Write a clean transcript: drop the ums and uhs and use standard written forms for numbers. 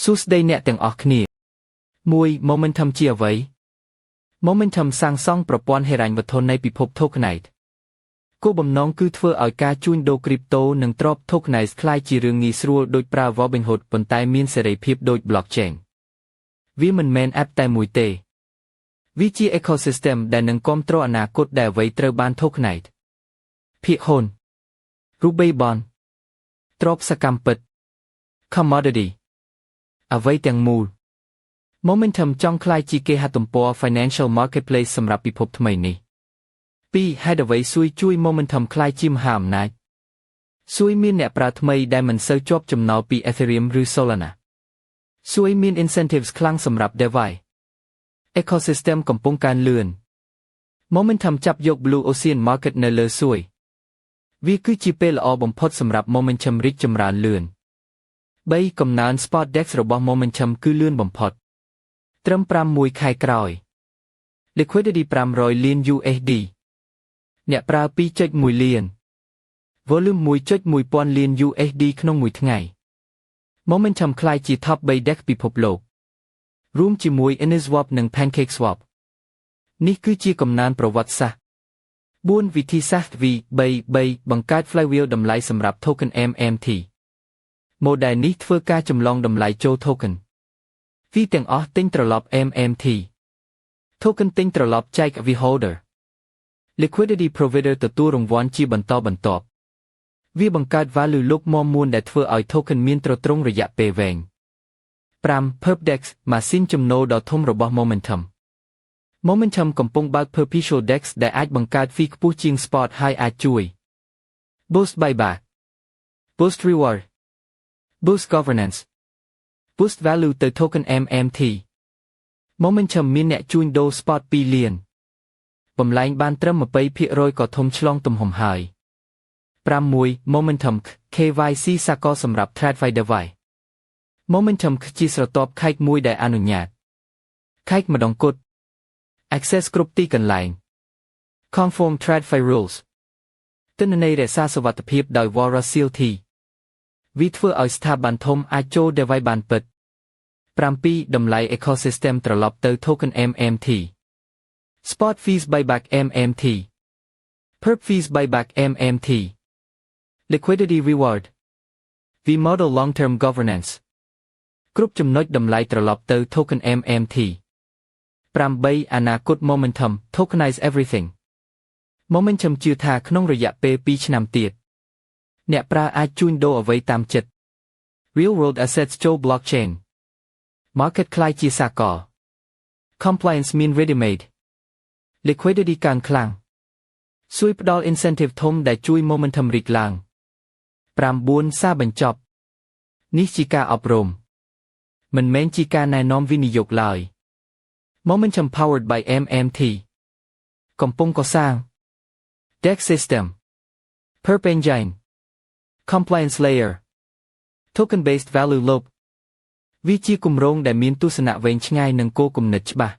សួស្តីអ្នកទាំងអស់គ្នា1 Momentum ជាអ្វី Momentum សាងសង់ប្រព័ន្ធហិរញ្ញវត្ថុនៃពិភព Tokenized គោលបំណងគឺធ្វើឲ្យការជួញដូរគ្រីបតូនិងទ្រព្យ Tokenized ក្លាយជារឿងងាយស្រួលដូចប្រើ Robinhood ប៉ុន្តែមានសេរីភាពដូច Blockchain វាមិនមែន App តែមួយទេវាជា Ecosystem ដែលនឹងគាំទ្រអនាគតដែលអ្វីត្រូវបាន Tokenized ភាគហ៊ុន Ruby Bond ទ្រព្យសកម្មពិត Commodity អ្វីទាំងមូល Momentum ចង់ក្លាយជាគេហទំព័រ Financial Marketplace សម្រាប់ពិភពថ្មីនេះ2ហេតុអ្វីស៊ួយជួយ Momentum ក្លាយជាមហាអំណាចស៊ួយមានអ្នកប្រើថ្មីដែលមិនសូវជាប់ចំណោលពី Ethereum ឬ Solana ស៊ួយមាន incentives ខ្លាំងសម្រាប់ DeFi Ecosystem កំពុងកើនលឿន Momentum ចាប់យក Blue Ocean Market នៅលើស៊ួយវាគឺជាពេលល្អបំផុតសម្រាប់ Momentum រីកចម្រើនលឿន3កំណើន Spot DEX របស់ Momentum គឺលឿនបំផុតត្រឹម5 ខែក្រោយ Liquidity 500 លាន USD អ្នកប្រើ 2.1 លាន Volume 1.1 ពាន់លាន USD ក្នុងមួយថ្ងៃ Momentum ក្លាយជា Top 3 DEX ពិភពលោករួមជាមួយ Uniswap និង PancakeSwap នេះគឺជាកំណើនប្រវត្តិសាស្ត្រ4វិធីសាស្ត្រ V3 បង្កើត Flywheel តម្លៃសម្រាប់ Token MMT Model នេះធ្វើការចម្លងតម្លៃចូល Token វីទាំងអស់ទិញត្រឡប់ MMT Token ទិញត្រឡប់ចែក V Holder Liquidity Provider ទទួលរង្វាន់ជាបន្តបន្ទាប់វាបង្កើត value លោកមាំមួនដែលធ្វើឲ្យ Token មានទ្រទ្រង់រយៈពេលវែង5 PerpDex ម៉ាស៊ីនចំណូលដ៏ធំរបស់ Momentum កំពុងបើក Perpetual Dex ដែលអាចបង្កើត fee ខ្ពស់ជាង Spot ហើយអាចជួយ Boost Buyback Boost Reward Boost Governance Boost Value ទៅ Token MMT Momentum មានអ្នកជួញដូរ Spot 2 លានបំលែងបានត្រឹម 20% ក៏ធំឆ្លងទំហំហើយ6 Momentum KYC សាកលសម្រាប់ TradFi DeFi Momentum ជាស្រទាប់ខែកមួយដែលអនុញ្ញាតខែកម្ដងគត់ Access គ្រប់ទីកន្លែង Conform TradFi Rules ទិន្នន័យរក្សាសុវត្ថិភាពដោយ Volatility វាធ្វើឲ្យស្ថាប័នធំអាចចូល DeFi បានពិត7តម្លៃ Ecosystem ត្រឡប់ទៅ Token MMT Spot Fees Buyback MMT Perp Fees Buyback MMT Liquidity Reward V Model Long-Term Governance គ្រប់ចំណុចតម្លៃត្រឡប់ទៅ Token MMT 8អនាគត Momentum Tokenize Everything Momentum ជឿថាក្នុងរយៈពេល2ឆ្នាំទៀតអ្នកប្រើអាចជួញដូរអ្វីតាមចិត្ត Real World Assets ចូល Blockchain Market ក្លាយជាសាកល Compliance មាន Ready-made Liquidity កើនខ្លាំងស៊ួយផ្ដល់ incentive ធំដែលជួយ Momentum រីកឡើង9សារបញ្ចប់នេះជាការអប់រំមិនមែនជាការណែនាំវិនិយោគឡើយ Momentum powered by MMT កំពុងកសាង DEX System Perp Engine Compliance Layer Token Based Value Loop វាជាគម្រោងដែលមានទស្សនៈវែងឆ្ងាយនិងគោលគំនិតច្បាស់